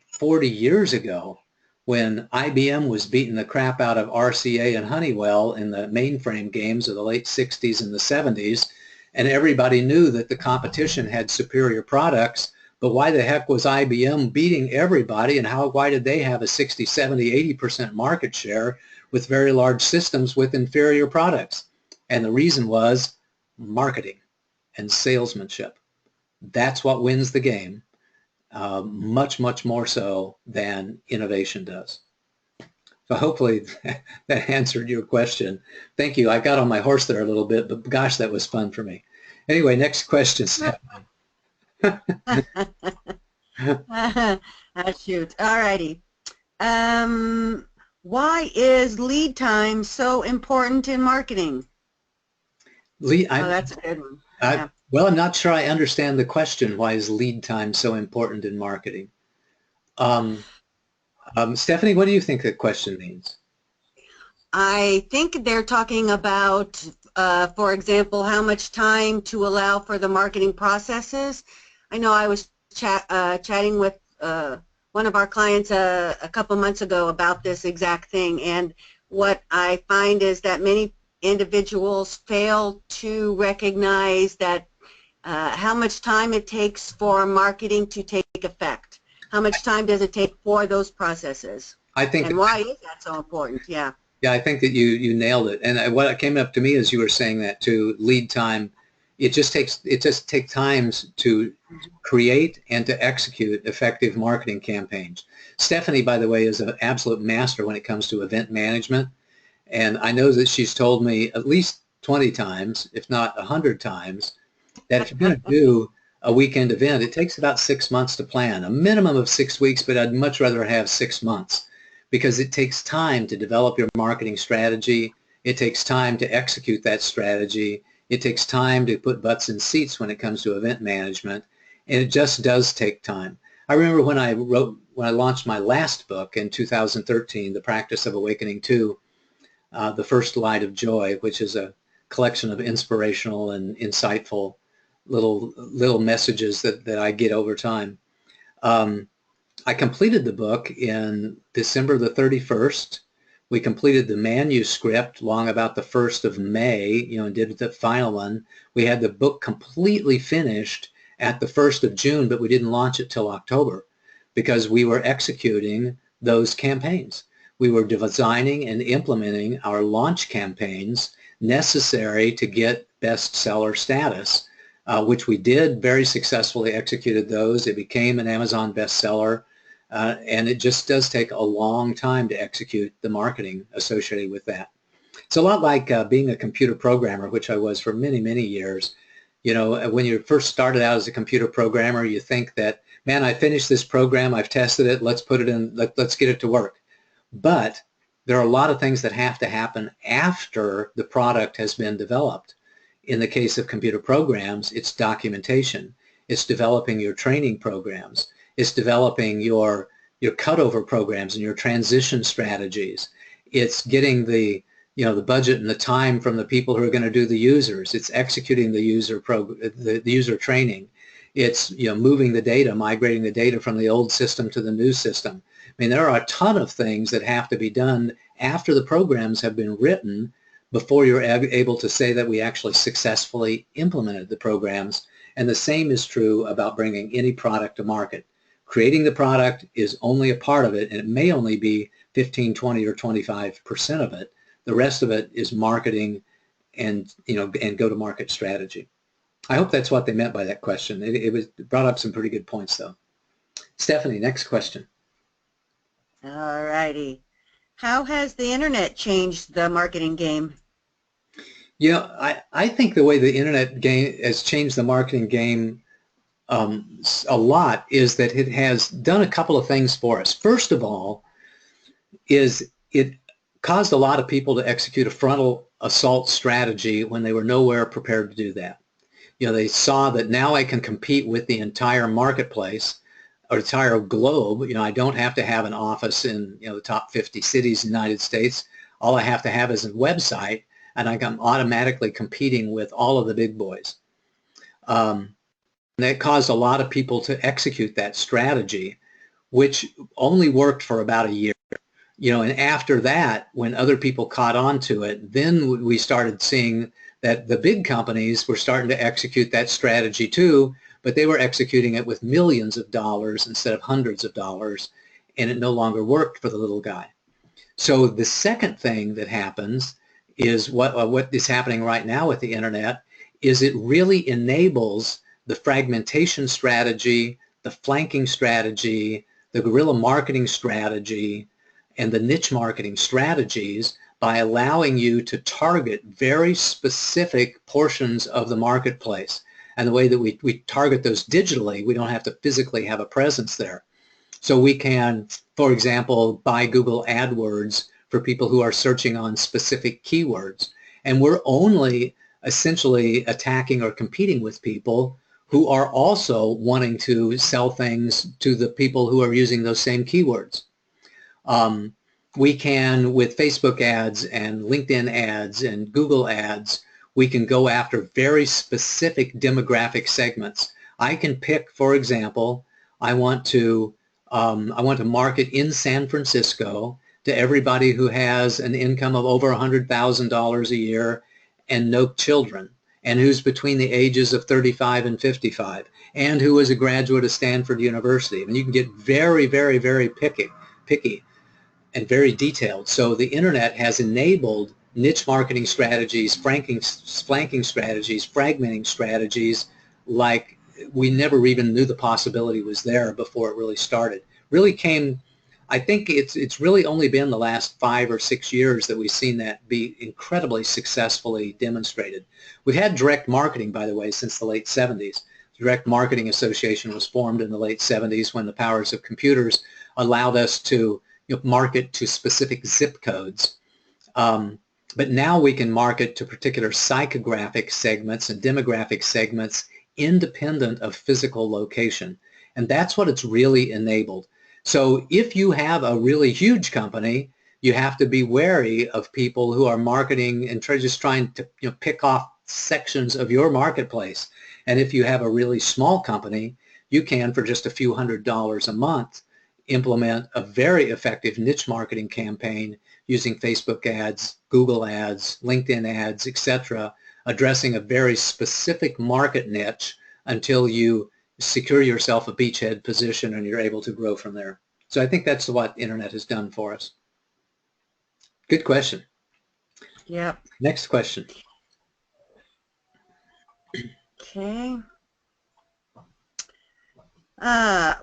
40 years ago when IBM was beating the crap out of RCA and Honeywell in the mainframe games of the late 60s and the 70s, and everybody knew that the competition had superior products, but why the heck was IBM beating everybody, and why did they have a 60, 70, 80% market share with very large systems with inferior products? And the reason was marketing and salesmanship. That's what wins the game. Much, much more so than innovation does. So hopefully that answered your question. Thank you. I got on my horse there a little bit, but gosh, that was fun for me. Anyway, next question, Stephanie. Shoot. All righty. Why is lead time so important in marketing? That's a good one. Yeah. Well, I'm not sure I understand the question. Why is lead time so important in marketing? Stephanie, what do you think the question means? I think they're talking about, for example, how much time to allow for the marketing processes. I know I was chatting with one of our clients a couple months ago about this exact thing, and what I find is that many individuals fail to recognize that how much time it takes for marketing to take effect. How much time does it take for those processes? And why is that so important? Yeah. Yeah, I think that you nailed it. And what came up to me as you were saying that too, lead time, it just takes time to create and to execute effective marketing campaigns. Stephanie, by the way, is an absolute master when it comes to event management. And I know that she's told me at least 20 times, if not 100 times, that if you're going to do a weekend event, it takes about 6 months to plan, a minimum of 6 weeks, but I'd much rather have 6 months because it takes time to develop your marketing strategy. It takes time to execute that strategy. It takes time to put butts in seats when it comes to event management, and it just does take time. I remember when I launched my last book in 2013, The Practice of Awakening 2, The First Light of Joy, which is a collection of inspirational and insightful little messages that I get over time. I completed the book in December the 31st. We completed the manuscript long about the 1st of May, and did the final one. We had the book completely finished at the 1st of June, but we didn't launch it till October because we were executing those campaigns. We were designing and implementing our launch campaigns necessary to get bestseller status, which we did very successfully, executed those. It became an Amazon bestseller, and it just does take a long time to execute the marketing associated with that. It's a lot like being a computer programmer, which I was for many, many years. When you first started out as a computer programmer, you think that, man, I finished this program, I've tested it, let's put it in, let's get it to work. But there are a lot of things that have to happen after the product has been developed. In the case of computer programs, it's documentation. It's developing your training programs. It's developing your cutover programs and your transition strategies. It's getting the budget and the time from the people who are going to do the users. It's executing the user training. It's moving the data, migrating the data from the old system to the new system. I mean, there are a ton of things that have to be done after the programs have been written before you're able to say that we actually successfully implemented the programs. And the same is true about bringing any product to market. Creating the product is only a part of it, and it may only be 15, 20, or 25% of it. The rest of it is marketing and, and go-to-market strategy. I hope that's what they meant by that question. It brought up some pretty good points, though. Stephanie, next question. All righty. How has the internet changed the marketing game? I think the way the internet game has changed the marketing game a lot is that it has done a couple of things for us. First of all, is it caused a lot of people to execute a frontal assault strategy when they were nowhere prepared to do that. They saw that now I can compete with the entire marketplace or entire globe. I don't have to have an office in the top 50 cities in the United States. All I have to have is a website, and I'm automatically competing with all of the big boys. And that caused a lot of people to execute that strategy, which only worked for about a year. And after that, when other people caught on to it, then we started seeing that the big companies were starting to execute that strategy too, but they were executing it with millions of dollars instead of hundreds of dollars, and it no longer worked for the little guy. So the second thing that happens is what is happening right now with the internet is it really enables the fragmentation strategy, the flanking strategy, the guerrilla marketing strategy, and the niche marketing strategies by allowing you to target very specific portions of the marketplace. And the way that we target those digitally, we don't have to physically have a presence there. So we can, for example, buy Google AdWords for people who are searching on specific keywords. And we're only essentially attacking or competing with people who are also wanting to sell things to the people who are using those same keywords. We can, with Facebook ads and LinkedIn ads and Google ads, we can go after very specific demographic segments. I can pick, for example, I want to market in San Francisco to everybody who has an income of over $100,000 a year and no children, and who's between the ages of 35 and 55, and who is a graduate of Stanford University. I mean, you can get very, very, very picky and very detailed. So the internet has enabled niche marketing strategies, flanking strategies, fragmenting strategies like we never even knew the possibility was there before it really started. Really came, I think it's really only been the last 5 or 6 years that we've seen that be incredibly successfully demonstrated. We've had direct marketing, by the way, since the late 70s. The Direct Marketing Association was formed in the late 70s when the powers of computers allowed us to market to specific zip codes. But now we can market to particular psychographic segments and demographic segments independent of physical location. And that's what it's really enabled. So if you have a really huge company, you have to be wary of people who are marketing and just trying to pick off sections of your marketplace. And if you have a really small company, you can, for just a few $100s a month, implement a very effective niche marketing campaign using Facebook ads, Google ads, LinkedIn ads, etc., addressing a very specific market niche until you secure yourself a beachhead position and you're able to grow from there. So I think that's what the internet has done for us. Good question. Yeah. Next question. Okay.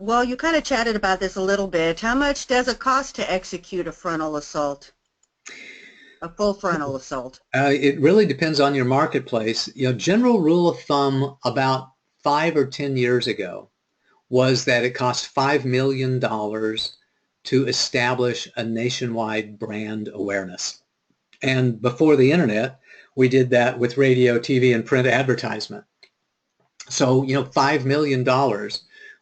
Well, you kind of chatted about this a little bit. How much does it cost to execute a frontal assault? A full frontal assault? It really depends on your marketplace. General rule of thumb about 5 or 10 years ago was that it cost $5 million to establish a nationwide brand awareness. And before the internet, we did that with radio, TV, and print advertisement. So, $5 million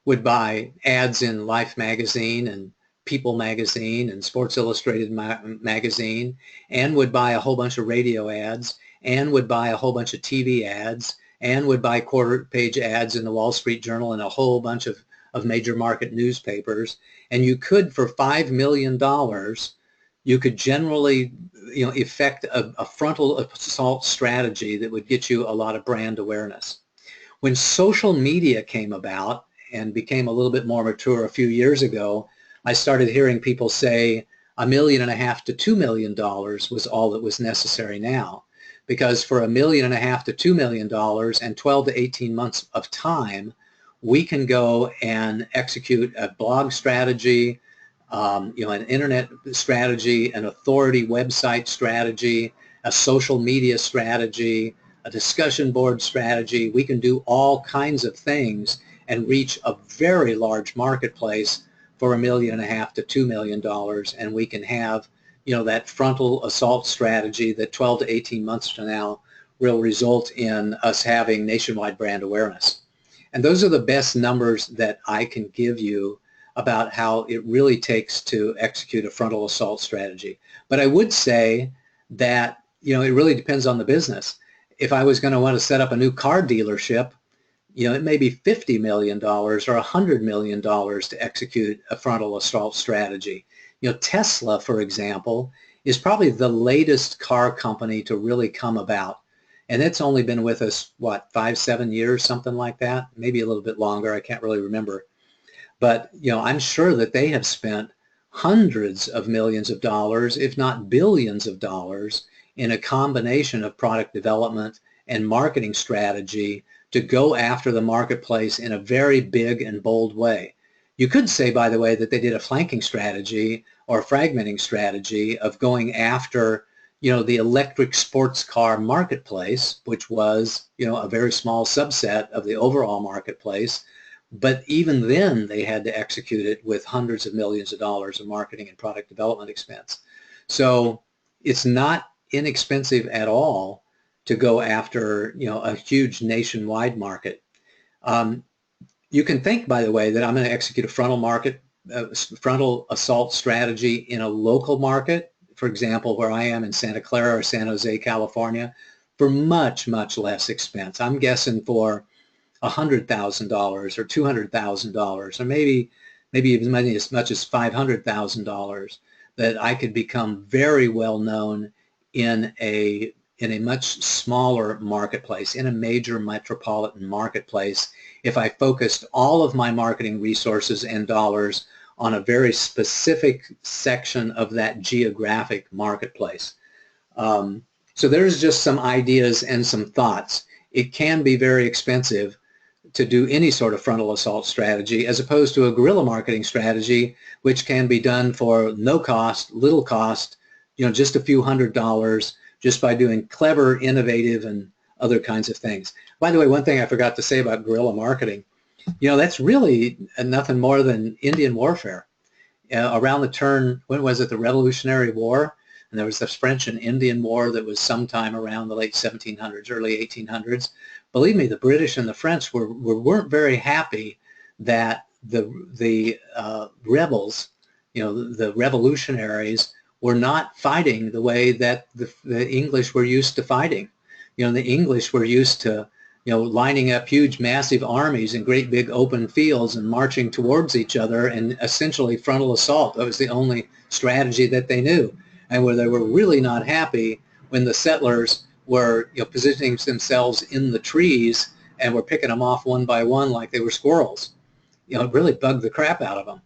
would buy ads in Life magazine and People magazine and Sports Illustrated magazine, and would buy a whole bunch of radio ads, and would buy a whole bunch of TV ads, and would buy quarter-page ads in the Wall Street Journal and a whole bunch of major market newspapers. And you could, for $5 million, you could generally effect a frontal assault strategy that would get you a lot of brand awareness. When social media came about and became a little bit more mature a few years ago, I started hearing people say $1.5 million to $2 million was all that was necessary now. Because for $1.5 million to $2 million and 12 to 18 months of time, we can go and execute a blog strategy, an internet strategy, an authority website strategy, a social media strategy, a discussion board strategy. We can do all kinds of things and reach a very large marketplace for $1.5 million to $2 million, and we can have that frontal assault strategy that 12 to 18 months from now will result in us having nationwide brand awareness. And those are the best numbers that I can give you about how it really takes to execute a frontal assault strategy. But I would say that it really depends on the business. If I was going to want to set up a new car dealership, it may be $50 million or $100 million to execute a frontal assault strategy. Tesla, for example, is probably the latest car company to really come about. And it's only been with us, 5-7 years, something like that, maybe a little bit longer. I can't really remember. But, I'm sure that they have spent hundreds of millions of dollars, if not billions of dollars, in a combination of product development and marketing strategy to go after the marketplace in a very big and bold way. You could say, by the way, that they did a flanking strategy or a fragmenting strategy of going after, the electric sports car marketplace, which was, a very small subset of the overall marketplace. But even then, they had to execute it with hundreds of millions of dollars of marketing and product development expense. So it's not inexpensive at all to go after, a huge nationwide market. You can think, by the way, that I'm going to execute a frontal assault strategy in a local market, for example, where I am in Santa Clara or San Jose, California, for much, much less expense. I'm guessing for $100,000 or $200,000 or maybe even as much as $500,000 that I could become very well known in a much smaller marketplace, in a major metropolitan marketplace, if I focused all of my marketing resources and dollars on a very specific section of that geographic marketplace. So there's just some ideas and some thoughts. It can be very expensive to do any sort of frontal assault strategy as opposed to a guerrilla marketing strategy, which can be done for no cost, little cost, just a few $100s, just by doing clever, innovative, and other kinds of things. By the way, one thing I forgot to say about guerrilla marketing, that's really nothing more than Indian warfare. Around the turn, when was it, the Revolutionary War? And there was this French and Indian War that was sometime around the late 1700s, early 1800s. Believe me, the British and the French weren't very happy that the rebels, the revolutionaries, were not fighting the way that the English were used to fighting. The English were used to, lining up huge, massive armies in great big open fields and marching towards each other and essentially frontal assault. That was the only strategy that they knew. And where they were really not happy when the settlers were, positioning themselves in the trees and were picking them off one by one like they were squirrels. It really bugged the crap out of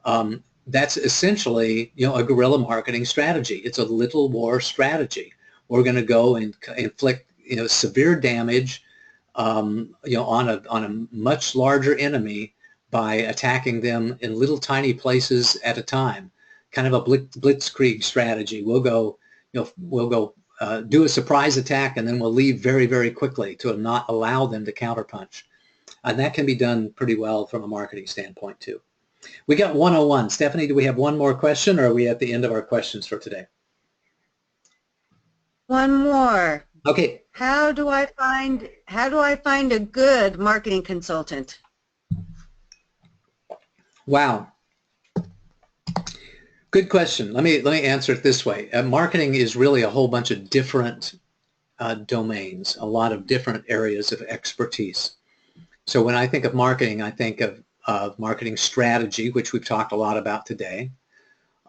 them. That's essentially, a guerrilla marketing strategy. It's a little war strategy. We're going to go and inflict, severe damage, on a much larger enemy by attacking them in little tiny places at a time. Kind of a blitzkrieg strategy. We'll go do a surprise attack, and then we'll leave very, very quickly to not allow them to counterpunch. And that can be done pretty well from a marketing standpoint too. We got 101. Stephanie, do we have one more question, or are we at the end of our questions for today? One more. Okay. How do I find a good marketing consultant? Wow. Good question. Let me answer it this way. Marketing is really a whole bunch of different domains, a lot of different areas of expertise. So when I think of marketing, I think of marketing strategy, which we've talked a lot about today,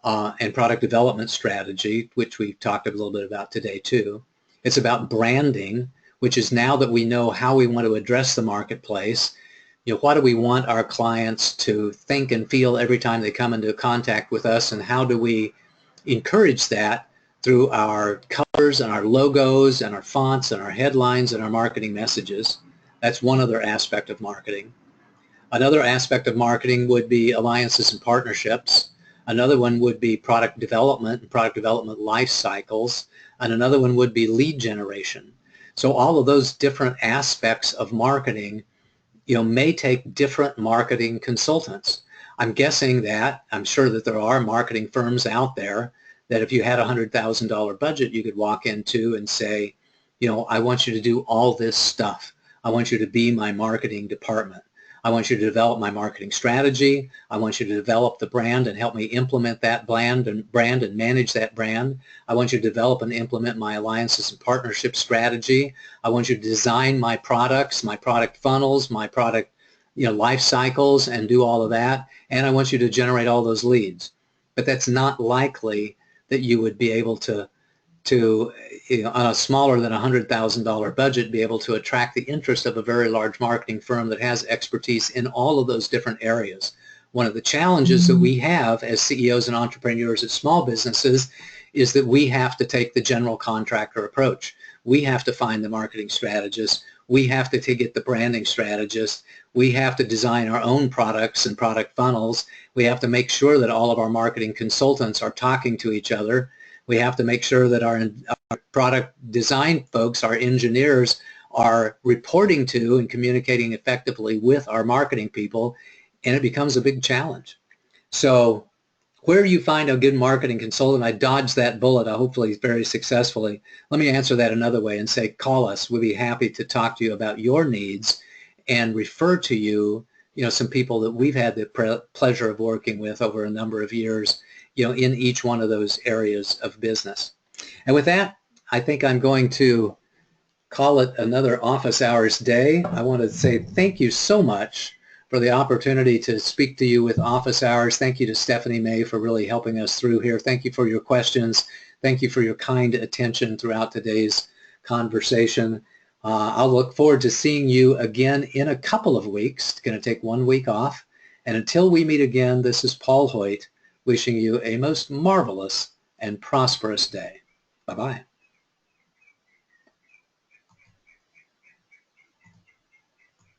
and product development strategy, which we've talked a little bit about today too. It's about branding, which is now that we know how we want to address the marketplace, What do we want our clients to think and feel every time they come into contact with us, and how do we encourage that through our colors and our logos and our fonts and our headlines and our marketing messages? That's one other aspect of marketing. Another aspect of marketing would be alliances and partnerships. Another one would be product development and product development life cycles. And another one would be lead generation. So all of those different aspects of marketing, may take different marketing consultants. I'm sure that there are marketing firms out there that if you had a $100,000 budget, you could walk into and say, I want you to do all this stuff. I want you to be my marketing department. I want you to develop my marketing strategy. I want you to develop the brand and help me implement that brand and manage that brand. I want you to develop and implement my alliances and partnership strategy. I want you to design my products, my product funnels, my product life cycles, and do all of that. And I want you to generate all those leads. But that's not likely that you would be able to on a smaller than $100,000 budget, be able to attract the interest of a very large marketing firm that has expertise in all of those different areas. One of the challenges that we have as CEOs and entrepreneurs at small businesses is that we have to take the general contractor approach. We have to find the marketing strategist. We have to get the branding strategist. We have to design our own products and product funnels. We have to make sure that all of our marketing consultants are talking to each other. We have to make sure that our product design folks, our engineers, are reporting to and communicating effectively with our marketing people, and it becomes a big challenge. So where do you find a good marketing consultant? I dodged that bullet, hopefully very successfully. Let me answer that another way and say, call us. We'll be happy to talk to you about your needs and refer to you, some people that we've had the pleasure of working with over a number of years, in each one of those areas of business. And with that, I think I'm going to call it another office hours day. I want to say thank you so much for the opportunity to speak to you with office hours. Thank you to Stephanie May for really helping us through here. Thank you for your questions. Thank you for your kind attention throughout today's conversation. I'll look forward to seeing you again in a couple of weeks. It's going to take 1 week off. And until we meet again, this is Paul Hoyt, wishing you a most marvelous and prosperous day. Bye-bye.